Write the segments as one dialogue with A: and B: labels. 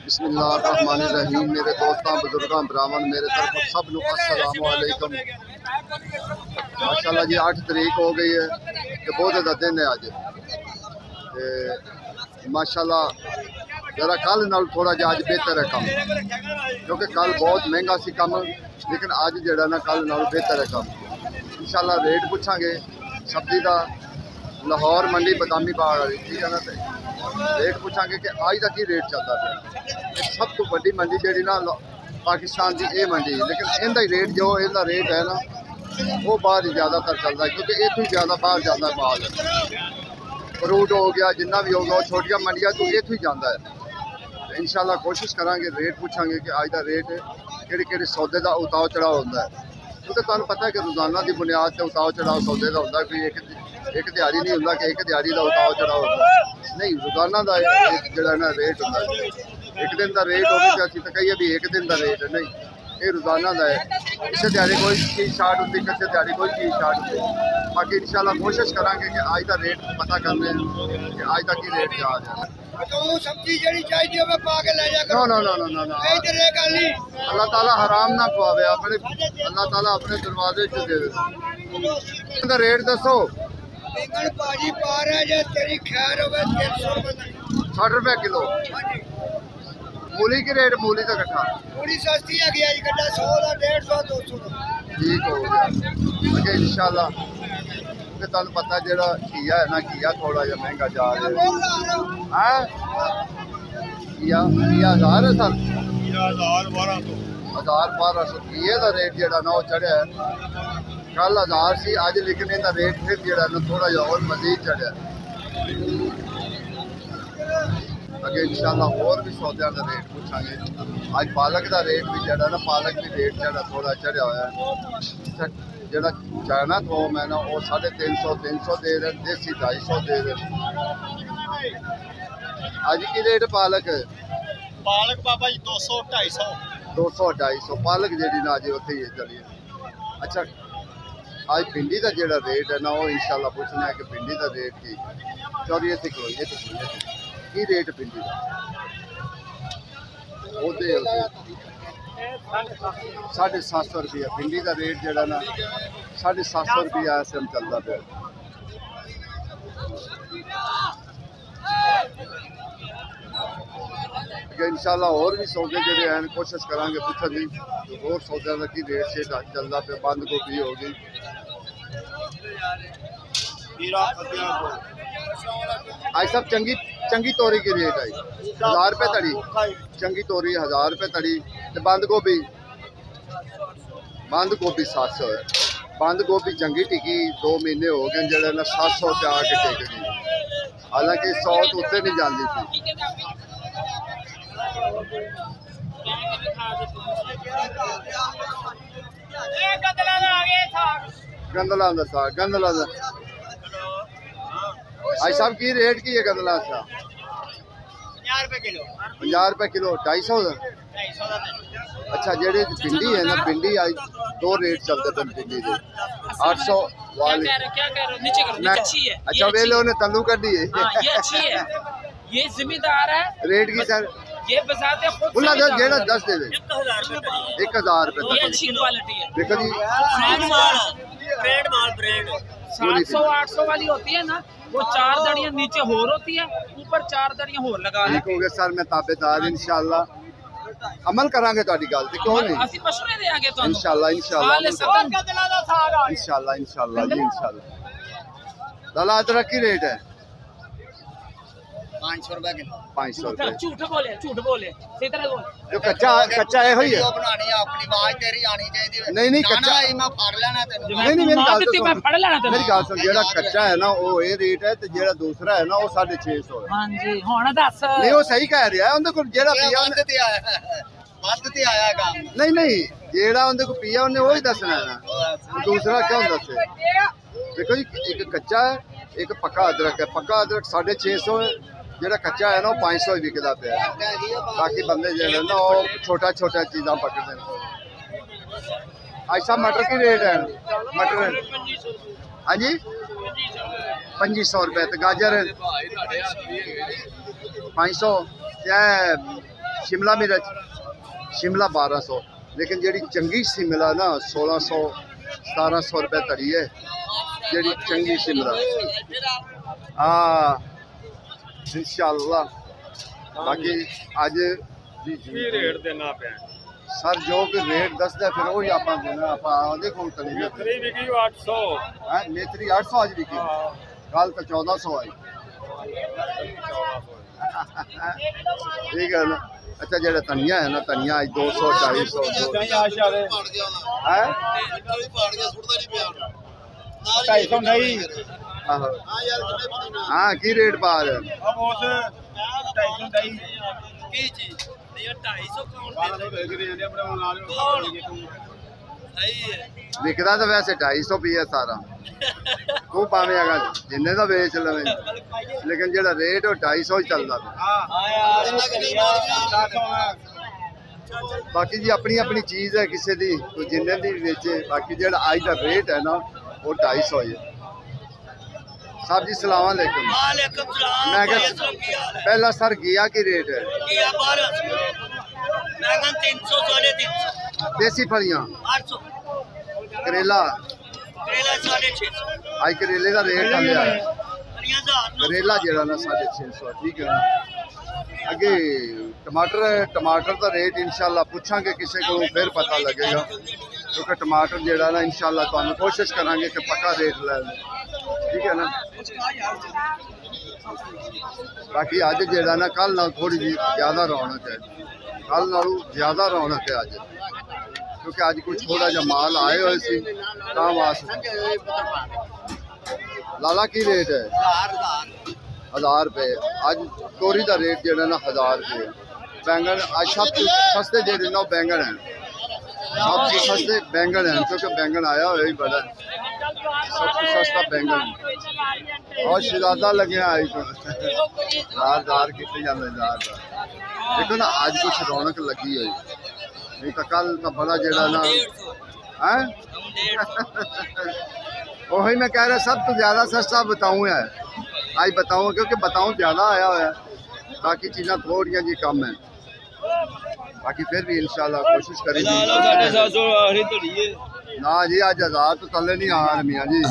A: बिस्मिल्लाहिर्रहमानिर्रहीम। मेरे दोस्तों बुजुर्गों ब्राह्मण मेरे तरफ सब लोग अस्सलाम वालेकुम। माशाल्लाह जी 8 तरीक हो गई है तो बहुत ज़्यादा दिन है अज। माशाल्लाह जरा कल नाल थोड़ा जिहा अज बेहतर है कम, क्योंकि कल बहुत महंगा सी कम, लेकिन अज जड़ा ना कल नाल बेहतर है कम। इंशाल्लाह रेट पूछांगे सब्जी का, लाहौर मंडी बदामी बाग वाली, ठीक है ना। रेट पूछांगे कि अज का की रेट चलता है। सब तो बड़ी मंडी जी ना पाकिस्तान की ये मंडी, लेकिन इनका ही रेट जो इनका रेट है ना वो बाहर ज़्यादातर चलता है, क्योंकि इतों ही ज़्यादा बाहर जाता है माल। फ्रूट हो गया जिन्ना भी होगा वो छोटिया मंडिया तो इतों ही जाता है। इंशाल्लाह कोशिश करांगे रेट पूछांगे कि अज का रेट कि सौदे का उताव चढ़ाव होता है, क्योंकि तुहानूं पता है कि रोजाना की बुनियाद से उताव चढ़ाव सौदे का होता है। कोई एक दिहाड़ी नहीं होता कि एक दिहाड़ी का उताव चढ़ाव होता है, नहीं रोजाना का जो ना रेट होता है। एक दिन का रेट हो गया तो कहिए भी एक दिन का रेट है, नहीं ये रोजाना का है। किसी दिहाड़ी कोई चीज़ शार्ट होती, किसी दिहाड़ी कोई चीज़ शार्ट होती। बाकी इंशाल्लाह कोशिश करांगे कि आज का रेट पता करने कि आज तक की रेट क्या आ जाए।
B: सब्जी जड़ी चाहिए मैं पा के ले जा
A: no no no no no no, Allah ताला हराम ना खुआवे, अपने अल्लाह ताला अपने दरवाजे च दे। इनका रेट दसो।
B: बैंगन भाजी पा रहा है तेरी खैर हो
A: 60 रुपए किलो। मूली की रेट, मूली का कट्ठा
B: थोड़ी सस्ती है गया कट्ठा 100 का 150 200
A: ठीक हो गया। अगे इंशाल्लाह कि तुहानू पता जेड़ा घिया है ना, घिया थोड़ा जिहा महंगा जा रहा है। घिया 1000 है सर, 1000-1200 घिए का रेट जेड़ा ना वो चढ़िया है। कल 1000 सी अज, लेकिन इहदा रेट फिर जेड़ा ना थोड़ा जिहा और मजीद चढ़िया। अगे इंशाल्लाह और भी सौदे का रेट पूछांगे। आज पालक का रेट भी जड़ा ना, पालक भी रेट जड़ा थोड़ा चढ़िया हुआ है। जड़ा चाइना थोम है ना वो 350-300 दे रहे, देसी 250 दे रहे। आज की रेट पालक
B: बाबा जी 200-250
A: 200-250 पालक जी ना अज उ चलिए। अच्छा आज भिंडी का जो रेट है ना वो इंशाल्लाह पूछना है कि भिंडी का रेट की चौरिए से की रेट भिंडी का 750 रुपया भिंडी का रेट जड़ा ना 750 रुपया इस टाइम चलता पे। इंशाल्लाह और भी सौदे जोड़े हैं कोशिश करांगे पूछने की, और सौदे का की रेट से चलता पे। बंद गोभी होगी आज सब चंगी चंगी तोरी की रेट आई 1000 रुपये तड़ी, चंगी तोरी 1000 रुपये तड़ी। बंद गोभी 700 है। बंद गोभी चंगी टिकी 2 महीने हो गए जड़े ना 700 से आके टिक गई, हालांकि 100 तो उत्ते नहीं जाती थी। गंदला साग गंदला आज साहब की रेट की है गंदला सा 50 रुपए किलो 250। अच्छा जेडी भिंडी है ना, भिंडी आज 2 रेट चलते थे भिंडी के 800 वाली। अच्छा वे लोग ने तल्लू कर दिए,
C: ये अच्छी है, ये जिम्मेदार है।
A: रेट की सर
C: ये बताते खुद
A: जेड़ा 10 दे दे 1000 रुपए।
C: ये अच्छी क्वालिटी है।
A: देखो जी
C: ब्रेड 700-800 वाली होती है ना, वो 4 दड़ियां नीचे होर होती है, ऊपर 4 दड़ियां होर लगा ले।
A: ठीक हो गया सर, मैं ताबेदार इंशाल्लाह अमल करांगे ताड़ी गल ते क्यों नहीं।
C: ਅਸੀਂ ਮਸ਼ਵਰੇ ਦੇਾਂਗੇ ਤੁਹਾਨੂੰ
A: इंशाल्लाह इंशाल्लाह इंशाल्लाह इंशाल्लाह जी इंशाल्लाह। दाला अदरक की रेट है
B: 500 रुपए किलो
A: 500 रुपए।
C: ਝੂਠ ਬੋਲੇ ਸਹੀ ਤਰ੍ਹਾਂ ਬੋਲ।
A: जो कच्चा है ही है।
B: बनानी है अपनी आवाज तेरी आनी चाहिए।
A: नहीं कच्चा
B: मैं फाड़ लेना तेन।
A: नहीं मेरी गल सुन,
C: मैं फड़ लेना तेन।
A: मेरी गल सुन, जेड़ा कच्चा है ना वो ये रेट है ते जेड़ा दूसरा है ना वो 650 है।
C: हां जी ਹੁਣ ਦੱਸ।
A: नहीं वो सही कह रहा है, उनके को जेड़ा पिया
B: ਵੱਧ ਤੇ ਆਇਆ ਕੰਮ।
A: नहीं जेड़ा उनके को पिया उन्हें वही दसना है ना, दूसरा क्यों दसे। देखो जी एक कच्चा है एक पक्का अदरक है। पक्का अदरक 650 है, जेड़ा कच्चा है ना वो 500 ही बिकता पे। बाकी बंदे जो है ना वो छोटा चीज़ा पकड़ते हैं। ऐसा मटर की रेट है मटर हाँ जी 2500 रुपये। तो गाजर 500 क्या शिमला मिर्च शिमला 1200, लेकिन जी चंगी शिमला ना 1600 1700 रुपये तड़ी है जी चंगी शिमला। हाँ इंशाअल्लाह। बाकी अज
D: रेट देना पे
A: सर जो भी रेट दसदा फिर वही आप देना। आप आदे कौन तली
D: मेथरी विकी 800
A: है मेथरी 800 आज विकी, कल तो 1400 आई। ठीक है ना। अच्छा जो धनिया है ना, धनिया आज 200 250 है। हाँ की रेट पा रहे विकदा तो वैसे 250 भी है सारा, तू पावे अगर जिन्ने का बेच लवे, लेकिन जो रेट वो 250 ही चलता। बाकी जी अपनी अपनी चीज़ है किसी की, कोई जिन्ने की बेचे। बाकी जो अज का रेट है ना वो 250 है। साहब जी सलाम अलैकुम। मैं क्या पहला सर घिया की रेट है? देसी फलियां करेला आज करेले का रेट चल रहा है, करेला जरा ना 650। ठीक है ना। अगे टमाटर का रेट इंशाल्लाह पूछांगे किसी को फिर पता लगेगा, क्योंकि टमाटर जरा ना इंशाल्लाह तो कोशिश करांगे कि पक्का रेट ले। ठीक है ना। बाकी अज जरा ना कल नाल थोड़ी जी ज़्यादा रौनक है, कल नालों ज़्यादा रौनक है अज, क्योंकि अज कुछ थोड़ा जहा माल आए हुए सी तां वास्ते। लाला की रेट है? 1000 रुपये। अज तोरी का रेट जो ना 1000 रुपये। बैंगन अज सब सस्ते जो ना बैंगन हैं, सब सस्ते बैंगन हैं, क्योंकि बैंगन आया हुआ ही बड़ा सब कुछ सस्ता बैंगन। और शहजादा लगे आई दार कितने जाते देखो ना, अज कुछ रौनक लगी हुई, नहीं तो कल तो बड़ा जरा ना है। वही मैं कह रहा सब तो ज़्यादा सस्ता बताऊँ है आज बताऊँ, क्योंकि बताऊँ ज़्यादा आया हुआ है, बाकी चीज़ें थोड़िया जी कम है। बाकी फिर भी इंशाल्लाह कोशिश करेंगे ना जी। आज 1000 तो थले नहीं आ रहे मियाँ जी,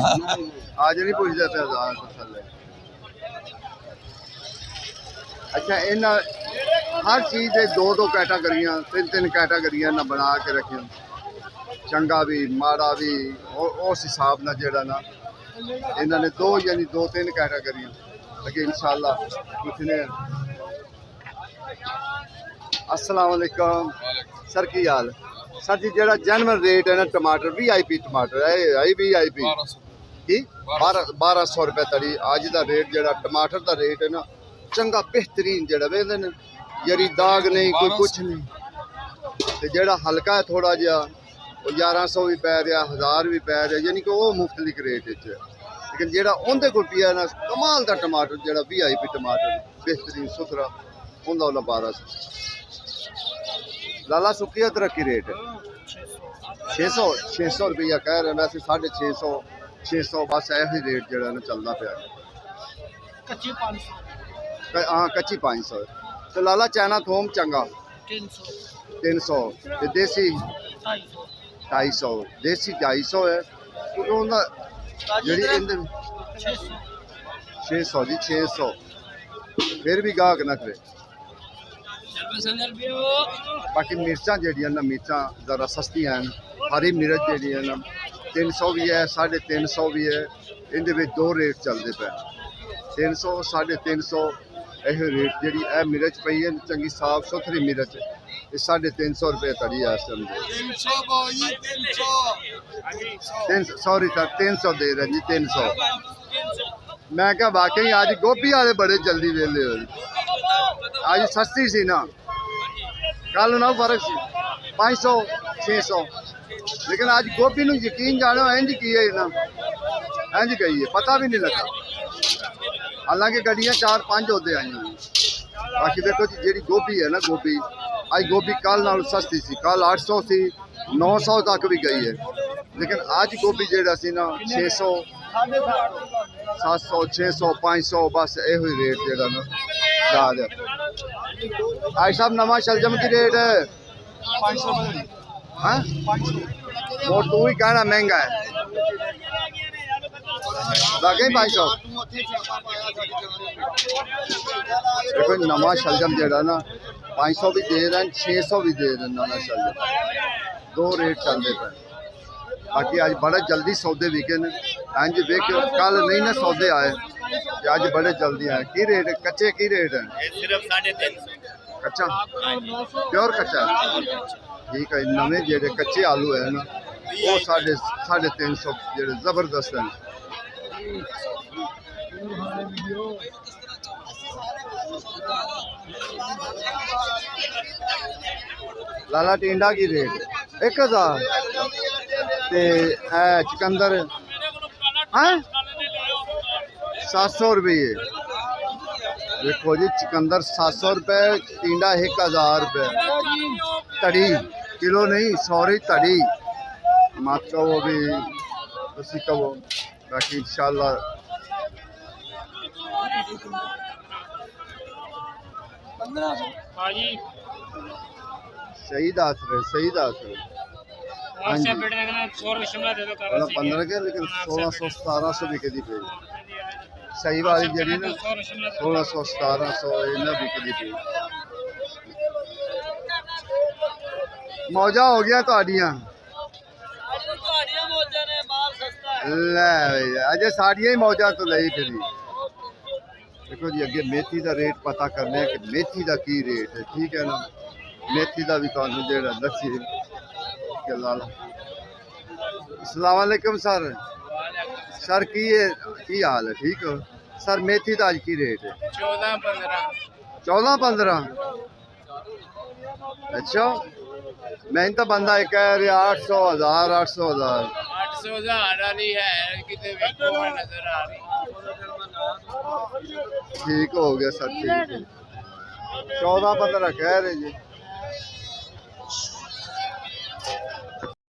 A: आज नहीं पूछते थे 1000 तो थले। अच्छा इन हर चीज़ दे 2-2 कैटागरियां 3-3 कैटागरियां ना बना के रखी, चंगा भी माड़ा भी, उस हिसाब न जरा ना इन्होंने 2 यानी 2-3 कैटागरियां लगे इंशाल्लाह पूछने। अस्सलाम वालेकुम सर की हाल? सर जी जरा जनरल रेट है ना टमाटर VIP टमाटर है VIP की 1200 रुपये तड़ी अज का रेट। जरा टमाटर का रेट है ना चंगा बेहतरीन जरा वेंदे ने, जरी दाग नहीं कोई कुछ नहीं, तो जरा हल्का है थोड़ा जहा 1100 भी पै रहा 1000 भी पै रहा, यानी कि वो मुख्तलिफ रेट है। लेकिन जो उनके को पिया ना कमाल का टमाटर जो VIP टमाटर बेहतरीन सुथरा उनका 1200। लाला सुखी अदरक की रेट है 600 रुपया कह रहे, वैसे 650 बस यही रेट जो ना चलता पाया। हाँ कच्ची 500। तो लाला चाइना थोम चंगा 300 देसी 250, देसी 250 है, जी 600 जी 600। फिर भी गाहक न करे। बाकी मिर्चा जड़ियाँ ना मिर्चा ज़रा सस्ती हैं, हरी मिर्च जी ना 300 भी है 350 भी है, इनके 2 रेट चलते पे 300 350 यह रेट जी मिर्च पई है चंगी साफ सुथरी मिर्च 350 रुपये तड़ी है इस टाइम। सॉरी सर 300 दे रहे जी 300। मैं क्या वाकई आज गोभी वाले बड़े जल्दी वेले हो, आज सस्ती सी ना, कल ना फर्क सी 500 600, लेकिन आज गोभी नूं यकीन जानो इंज की है ना, इंज गई है पता भी नहीं लगा। हालांकि गड्डियां 4-5 होते आई हुई। बाकी देखो जी जी गोभी है ना, गोभी आज गोभी कल नाल सस्ती सी, कल 800 सी 900 तक भी गई है, लेकिन आज गोभी जेड़ा सी ना 600 700 600 500 बस यही रेट जेड़ा ना जा रहा। भाई साहब नवा शलजम की रेट है हाँ? वो तू ही कहना महंगा है बाकी भाई साहब देखो नवा शलजम जड़ा ना 500 भी दे रहे हैं 600 भी दे रहे हैं नवा शलजम दो रेट चलते पे बाकी आज बड़े जल्दी सौदे विके ने इंज वेख कल नहीं ना सौदे आए आज बड़े जल्दी आए की रेट कच्चे की रेट है
E: सिर्फ 350
A: कच्चा प्योर कच्चा ठीक है नवे जेडे कच्चे आलू है ना वो 350 जेडे जबरदस्त हैं लाला टिंडा की रेट 1000 ते चुकंदर हाँ 700 रुपये देखो जी चुकंदर 700 रुपये टिंडा 1000 रुपये तड़ी किलो नहीं सॉरी तड़ी मत कहो भी तुसी कहो बाकी इंशाल्लाह सही दस रहे हाँ जी 15 के लेकिन 1600 1700 बिकती पे सही वाली जड़ी ना 1600 1700 इन्ना बिकती पे मौजा हो गया ਤੁਹਾਡੀਆਂ ਲੈ ਅਜੇ ਸਾਡੀਆਂ ਹੀ ਮੌਜਾਂ ਤੋਂ ਲਈ ਫਿਰੀ देखो जी अगे मेथी का रेट पता करने कि मेथी का की रेट है ठीक है ना मेथी का भी तुहानू जेड़ा दसी अस्सलाम वालेकुम सर सर की हाल है ठीक हो सर मेथी का आज की रेट है 14-15 अच्छा मैं तो बंदा एक कह रहा 800 1000
E: वाली है कितने नजर आ रही
A: ठीक हो गया सर ठीक है 14-15 कह रहे जी